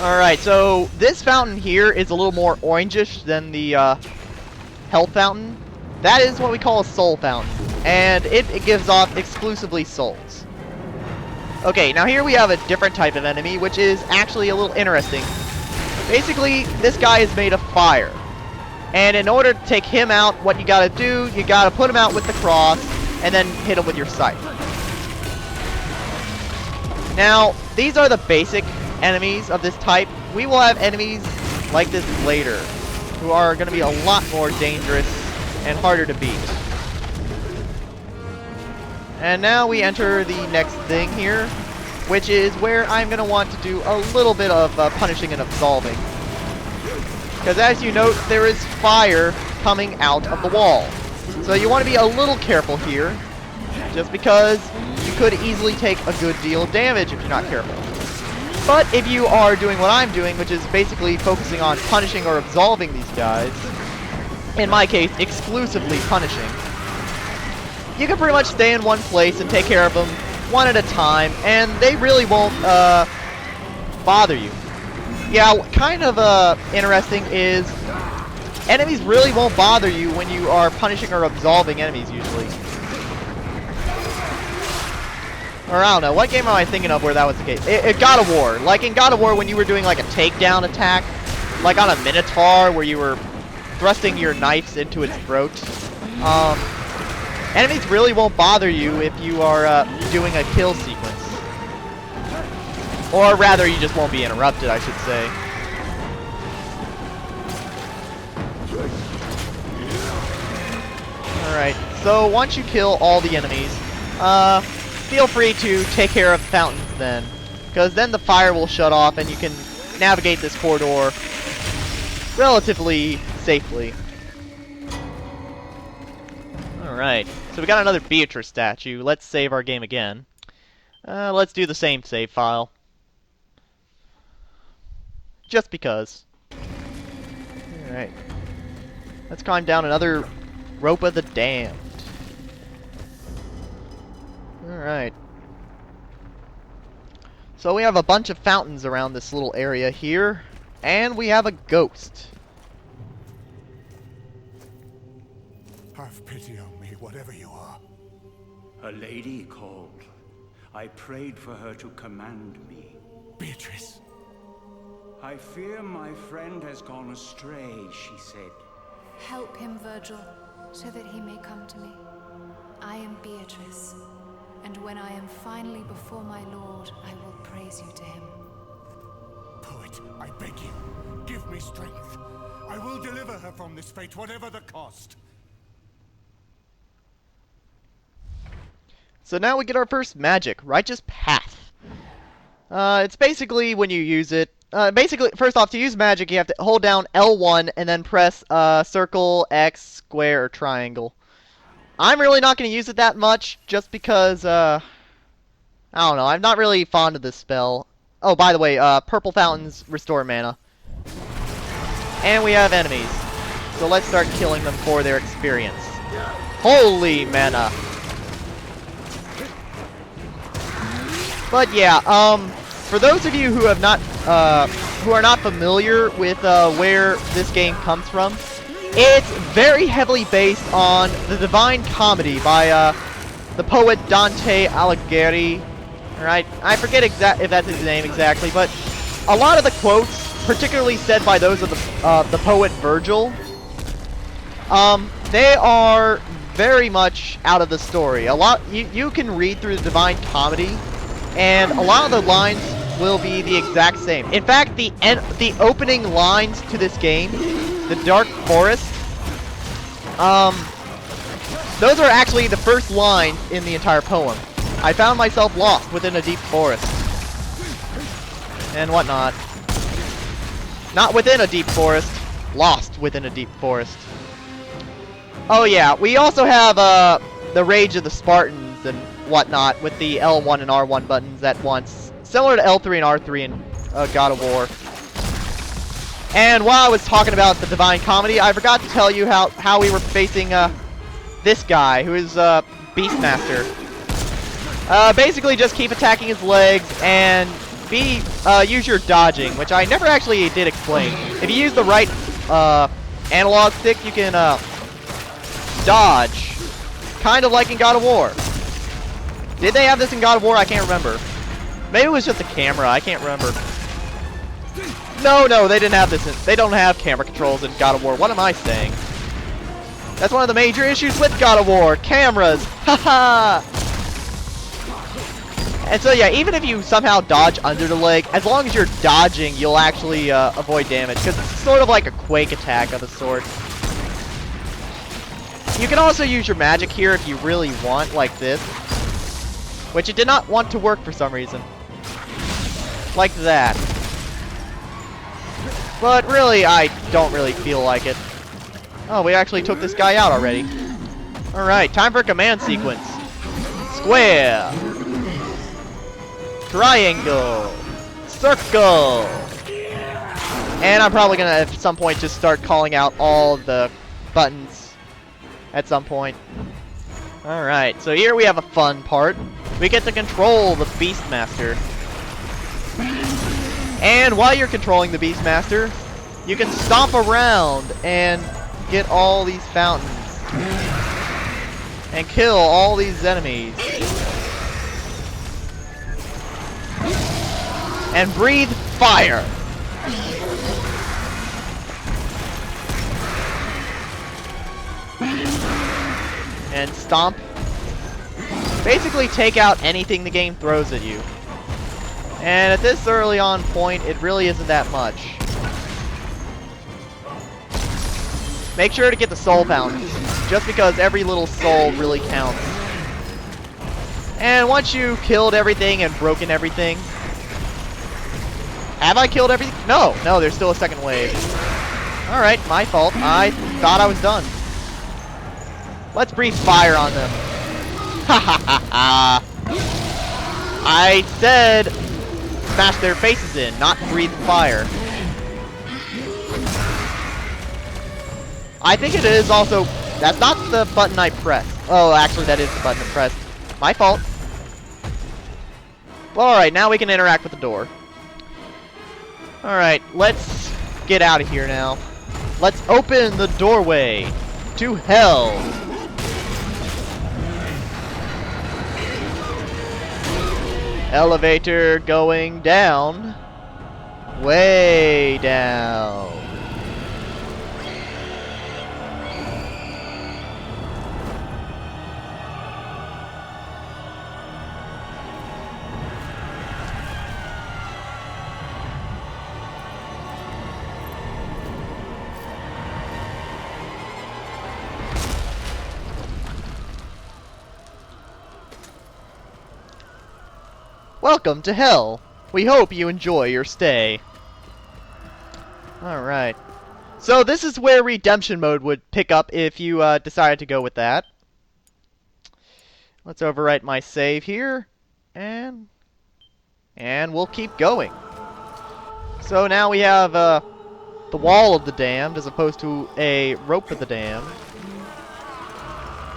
Alright, so this fountain here is a little more orangish than the health fountain. That is what we call a soul fountain, and it gives off exclusively souls. Okay, now here we have a different type of enemy, which is actually a little interesting. Basically, this guy is made of fire. And in order to take him out, what you gotta do, you gotta put him out with the cross, and then hit him with your scythe. Now, these are the basic enemies of this type. We will have enemies like this later, who are gonna be a lot more dangerous and harder to beat. And now we enter the next thing here, which is where I'm going to want to do a little bit of punishing and absolving. Because as you note, there is fire coming out of the wall. So you want to be a little careful here, just because you could easily take a good deal of damage if you're not careful. But if you are doing what I'm doing, which is basically focusing on punishing or absolving these guys, in my case, exclusively punishing, you can pretty much stay in one place and take care of them one at a time, and they really won't bother you. Yeah, kind of interesting is enemies really won't bother you when you are punishing or absolving enemies usually. Or I don't know, what game am I thinking of where that was the case? God of War. Like in God of War when you were doing like a takedown attack, like on a Minotaur where you were thrusting your knives into its throat. Enemies really won't bother you if you are doing a kill sequence. Or rather, you just won't be interrupted, I should say. Alright, so once you kill all the enemies, feel free to take care of fountains then. Because then the fire will shut off and you can navigate this corridor relatively safely. Alright, so we got another Beatrice statue. Let's save our game again. Let's do the same save file. Just because. Alright. Let's climb down another Rope of the Damned. Alright. So we have a bunch of fountains around this little area here. And we have a ghost. Have pity on me, whatever you are. A lady called. I prayed for her to command me. Beatrice. I fear my friend has gone astray, she said. Help him, Virgil, so that he may come to me. I am Beatrice, and when I am finally before my lord, I will praise you to him. Poet, I beg you, give me strength. I will deliver her from this fate, whatever the cost. So now we get our first magic, Righteous Path. It's basically when you use it, basically, first off, to use magic, you have to hold down L1 and then press circle, X, square, or triangle. I'm really not going to use it that much, just because, I don't know, I'm not really fond of this spell. Oh, by the way, purple fountains restore mana. And we have enemies. So let's start killing them for their experience. Holy mana! But yeah, for those of you who have not, who are not familiar with where this game comes from, it's very heavily based on the Divine Comedy by the poet Dante Alighieri. Alright, I forget if that's his name exactly, but a lot of the quotes, particularly said by those of the poet Virgil, they are very much out of the story. You can read through the Divine Comedy, and a lot of the lines will be the exact same. In fact, the opening lines to this game, the Dark Forest, those are actually the first lines in the entire poem. I found myself lost within a deep forest. And whatnot. Not within a deep forest, lost within a deep forest. Oh yeah, we also have the Rage of the Spartans and whatnot with the L1 and R1 buttons at once, similar to L3 and R3 in God of War. And while I was talking about the Divine Comedy, I forgot to tell you how we were facing this guy, who is Beastmaster. Basically just keep attacking his legs, and use your dodging, which I never actually did explain. If you use the right analog stick, you can dodge, kind of like in God of War. Did they have this in God of War? I can't remember. Maybe it was just a camera. I can't remember. No, they didn't have this. They don't have camera controls in God of War. What am I saying? That's one of the major issues with God of War. Cameras. Haha. And so yeah, even if you somehow dodge under the leg, as long as you're dodging, you'll actually avoid damage, because it's sort of like a quake attack of a sort. You can also use your magic here if you really want, like this. Which it did not want to work for some reason. Like that. But really, I don't really feel like it. Oh, we actually took this guy out already. Alright, time for a command sequence. Square. Triangle. Circle. And I'm probably gonna, at some point, just start calling out all the buttons. At some point. Alright, so here we have a fun part. We get to control the Beastmaster. And while you're controlling the Beastmaster, you can stomp around and get all these fountains. And kill all these enemies. And breathe fire. And stomp. Basically take out anything the game throws at you. And at this early on point, it really isn't that much. Make sure to get the soul fountains, just because every little soul really counts. And once you've killed everything and broken everything... Have I killed everything? No, there's still a second wave. Alright, my fault. I thought I was done. Let's breathe fire on them. Ha ha ha ha! I said smash their faces in, not breathe fire. I think it is also... That's not the button I pressed. Oh, actually that is the button I pressed. My fault. Alright, now we can interact with the door. Alright, let's get out of here now. Let's open the doorway to hell. Elevator going down. Way down. Welcome to hell. We hope you enjoy your stay. Alright. So this is where redemption mode would pick up if you decided to go with that. Let's overwrite my save here. And we'll keep going. So now we have the wall of the damned as opposed to a rope of the damned.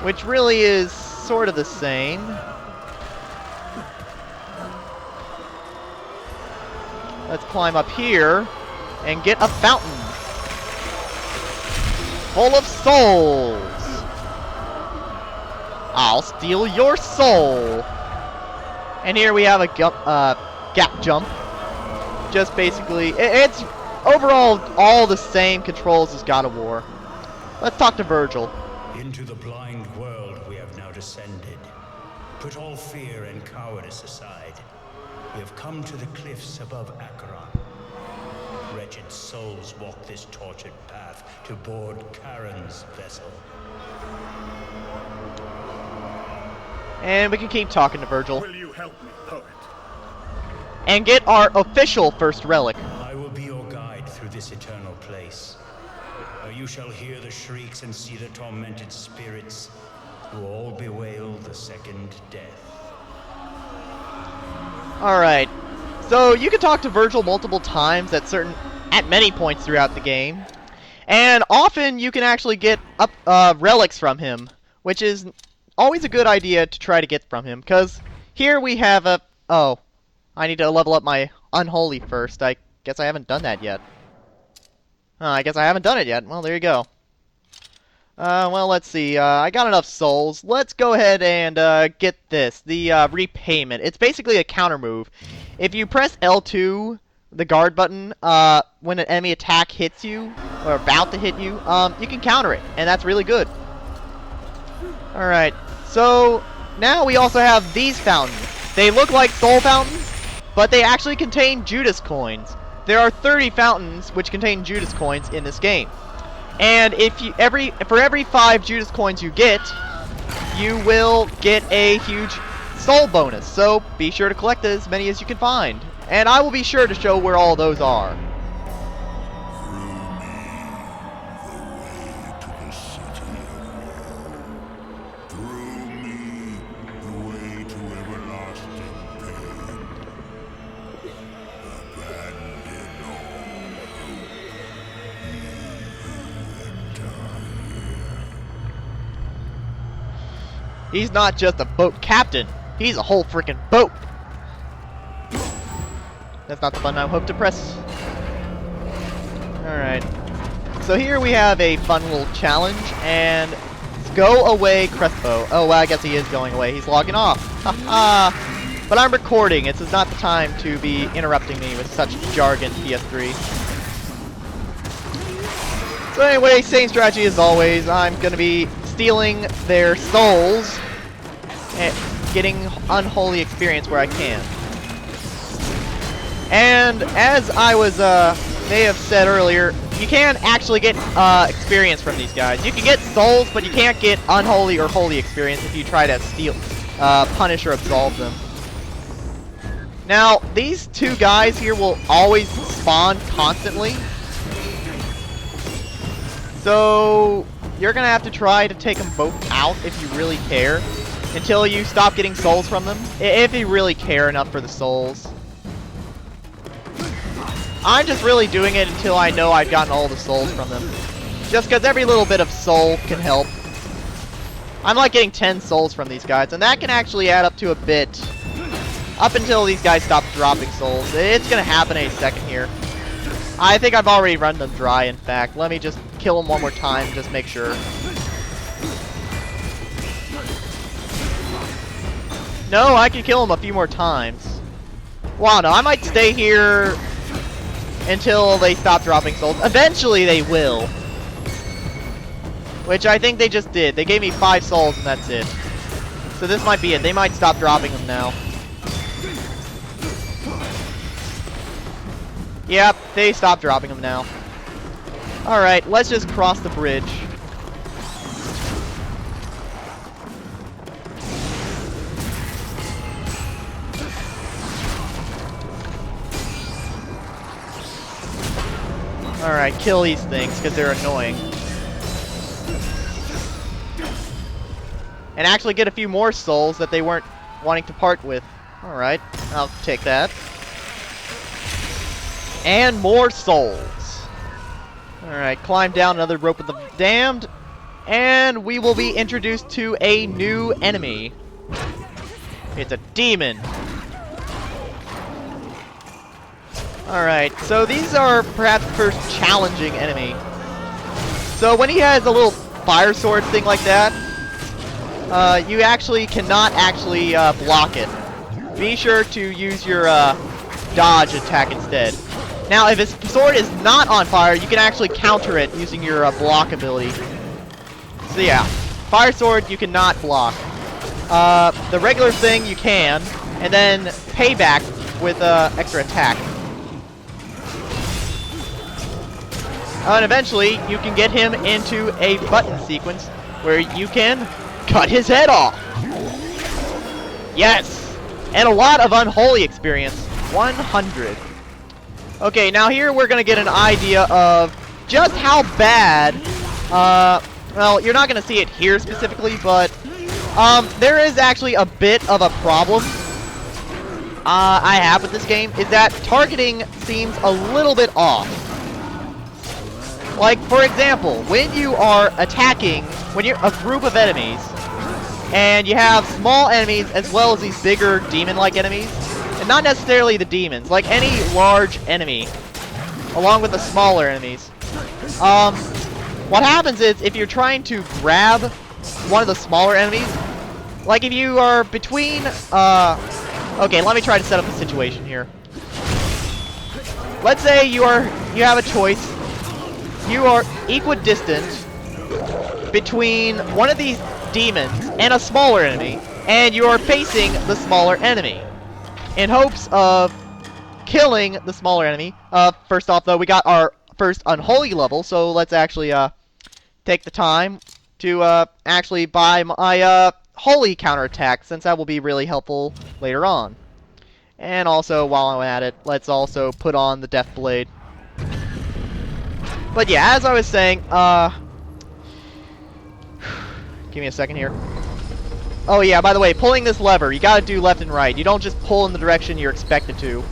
Which really is sort of the same. Let's climb up here and get a fountain full of souls. I'll steal your soul. And here we have a gap jump. Just basically, it's overall all the same controls as God of War. Let's talk to Virgil. Into the blind world we have now descended. Put all fear and cowardice aside. We have come to the cliffs above Acheron. Wretched souls walk this tortured path to board Charon's vessel. And we can keep talking to Virgil. Will you help me, poet? And get our official first relic. I will be your guide through this eternal place. Where you shall hear the shrieks and see the tormented spirits who all bewail the second death. Alright, so you can talk to Virgil multiple times at many points throughout the game. And often you can actually get relics from him, which is always a good idea to try to get from him. Because here we have a... Oh, I need to level up my unholy first. I guess I haven't done that yet. I guess I haven't done it yet. Well, there you go. Well, let's see. I got enough souls. Let's go ahead and get this. The repayment. It's basically a counter move. If you press L2, the guard button, when an enemy attack hits you, or about to hit you, you can counter it. And that's really good. Alright. So, now we also have these fountains. They look like soul fountains, but they actually contain Judas coins. There are 30 fountains which contain Judas coins in this game. And if you for every 5 Judas coins you get, you will get a huge soul bonus. So be sure to collect as many as you can find. And I will be sure to show where all those are. He's not just a boat captain, he's a whole freaking boat. That's not the button I hope to press. Alright. So here we have a fun little challenge, and go away Crespo. Oh, well, I guess he is going away. He's logging off. Haha. But I'm recording. This is not the time to be interrupting me with such jargon, PS3. So anyway, same strategy as always. I'm going to be stealing their souls and getting unholy experience where I can. And as I was may have said earlier, you can actually get experience from these guys. You can get souls, but you can't get unholy or holy experience if you try to steal, punish or absolve them. Now, these two guys here will always spawn constantly. So you're gonna have to try to take them both out if you really care, until you stop getting souls from them, if you really care enough for the souls. I'm just really doing it until I know I've gotten all the souls from them, just because every little bit of soul can help. I'm like getting 10 souls from these guys, and that can actually add up to a bit, up until these guys stop dropping souls. It's gonna happen in a second here. I think I've already run them dry, in fact. Let me just kill them one more time, just make sure. No, I can kill them a few more times. Wow, no, I might stay here until they stop dropping souls. Eventually they will. Which I think they just did. They gave me 5 souls and that's it. So this might be it. They might stop dropping them now. Yep, they stopped dropping them now. Alright, let's just cross the bridge. Alright, kill these things, because they're annoying. And actually get a few more souls that they weren't wanting to part with. Alright, I'll take that. And more souls. Alright, climb down another rope of the damned. And we will be introduced to a new enemy. It's a demon. Alright, so these are perhaps the first challenging enemy. So when he has a little fire sword thing like that, you actually cannot actually block it. Be sure to use your dodge attack instead. Now, if his sword is not on fire, you can actually counter it using your block ability. So yeah, fire sword you cannot block. The regular thing you can, and then payback with extra attack. And eventually, you can get him into a button sequence where you can cut his head off. Yes! And a lot of unholy experience. 100. Okay, now here we're going to get an idea of just how bad, well, you're not going to see it here specifically, but there is actually a bit of a problem I have with this game, is that targeting seems a little bit off. Like, for example, when you are attacking, when you're a group of enemies, and you have small enemies as well as these bigger demon-like enemies, and not necessarily the demons, like any large enemy, along with the smaller enemies. What happens is, if you're trying to grab one of the smaller enemies, like if you are between, okay, let me try to set up the situation here. Let's say you have a choice. You are equidistant between one of these demons and a smaller enemy, and you are facing the smaller enemy in hopes of killing the smaller enemy. First off, though, we got our first unholy level, so let's actually take the time to actually buy my holy counterattack, since that will be really helpful later on. And also, while I'm at it, let's also put on the Death Blade. But yeah, as I was saying, give me a second here. Oh yeah, by the way, pulling this lever, you gotta do left and right. You don't just pull in the direction you're expected to,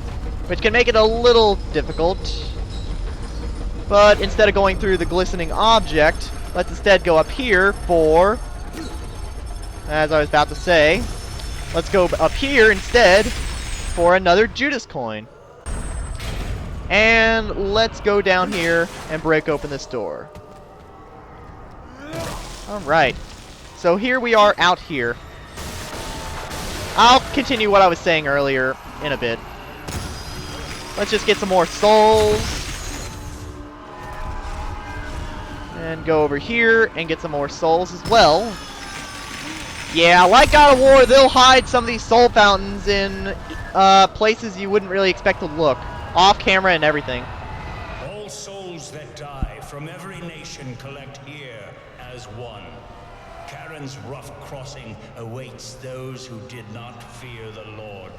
which can make it a little difficult. But instead of going through the glistening object, let's instead go up here for, as I was about to say, let's go up here instead for another Judas coin. And let's go down here and break open this door. Alright. So here we are out here. I'll continue what I was saying earlier in a bit. Let's just get some more souls. And go over here and get some more souls as well. Yeah, like God of War, they'll hide some of these soul fountains in places you wouldn't really expect to look. Off camera and everything. All souls that die from every nation collect here as one. Charon's rough crossing awaits those who did not fear the Lord.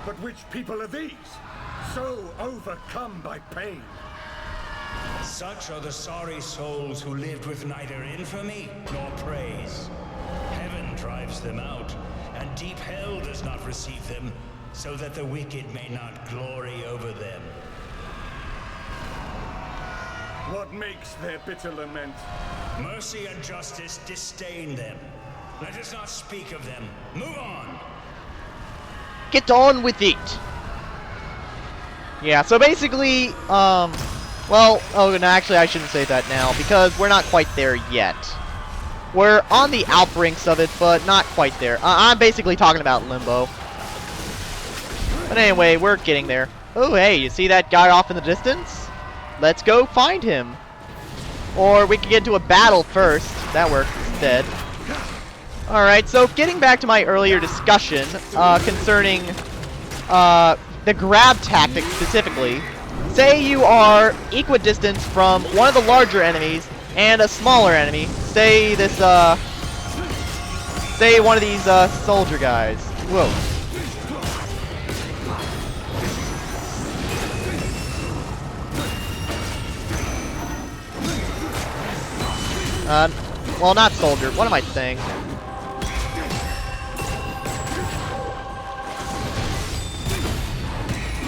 But which people are these? So overcome by pain. Such are the sorry souls who lived with neither infamy nor praise. Heaven drives them out, and deep hell does not receive them, so that the wicked may not glory over them. What makes their bitter lament? Mercy and justice disdain them. Let us not speak of them. Move on! Get on with it! Yeah, so basically, well, oh, no, actually I shouldn't say that now, because we're not quite there yet. We're on the outbrinks of it, but not quite there. I'm basically talking about Limbo. But anyway, we're getting there. Oh, hey, you see that guy off in the distance? Let's go find him. Or we can get into a battle first. That works instead. Alright, so getting back to my earlier discussion concerning the grab tactic specifically. Say you are equidistant from one of the larger enemies and a smaller enemy. Say this, say one of these soldier guys. Whoa. Well, not soldier. What am I saying?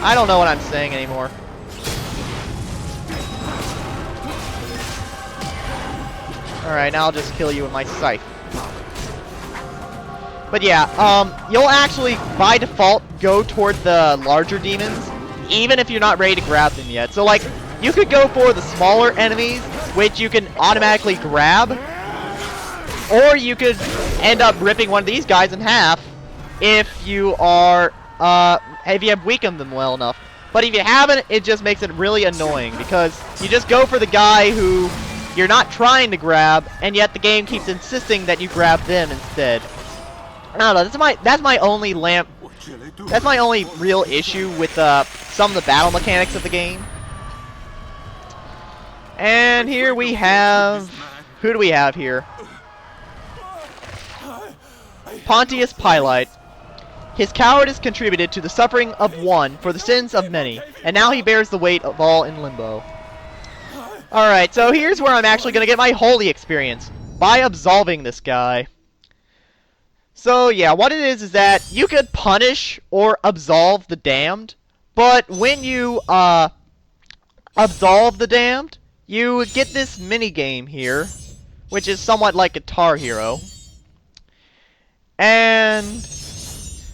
I don't know what I'm saying anymore. Alright, now I'll just kill you with my scythe. But yeah, you'll actually, by default, go toward the larger demons, even if you're not ready to grab them yet. So, like, you could go for the smaller enemies, which you can automatically grab, or you could end up ripping one of these guys in half if you are, if you have weakened them well enough. But if you haven't, it just makes it really annoying, because you just go for the guy who you're not trying to grab, and yet the game keeps insisting that you grab them instead. I don't know, that's my only that's my only real issue with some of the battle mechanics of the game. And here we have, who do we have here? Pontius Pilate. His cowardice contributed to the suffering of one for the sins of many, and now he bears the weight of all in limbo. Alright, so here's where I'm actually going to get my holy experience, by absolving this guy. So yeah, what it is that you could punish or absolve the damned, but when you absolve the damned, you get this mini game here, which is somewhat like Guitar Hero. And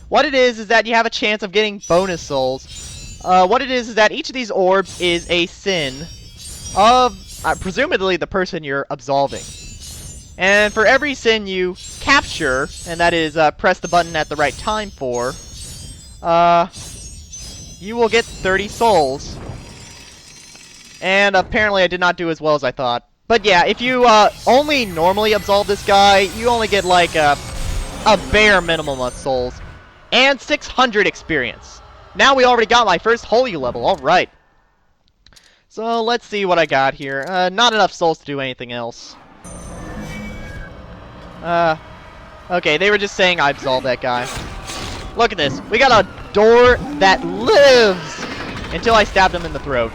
what it is that you have a chance of getting bonus souls. What it is that each of these orbs is a sin of presumably the person you're absolving. And for every sin you capture, and that is press the button at the right time for, you will get 30 souls. And apparently I did not do as well as I thought. But yeah, if you only normally absolve this guy, you only get like a bare minimum of souls. And 600 experience. Now we already got my first holy level, alright. So let's see what I got here. Not enough souls to do anything else. Okay, they were just saying I absolved that guy. Look at this. We got a door that lives until I stabbed him in the throat.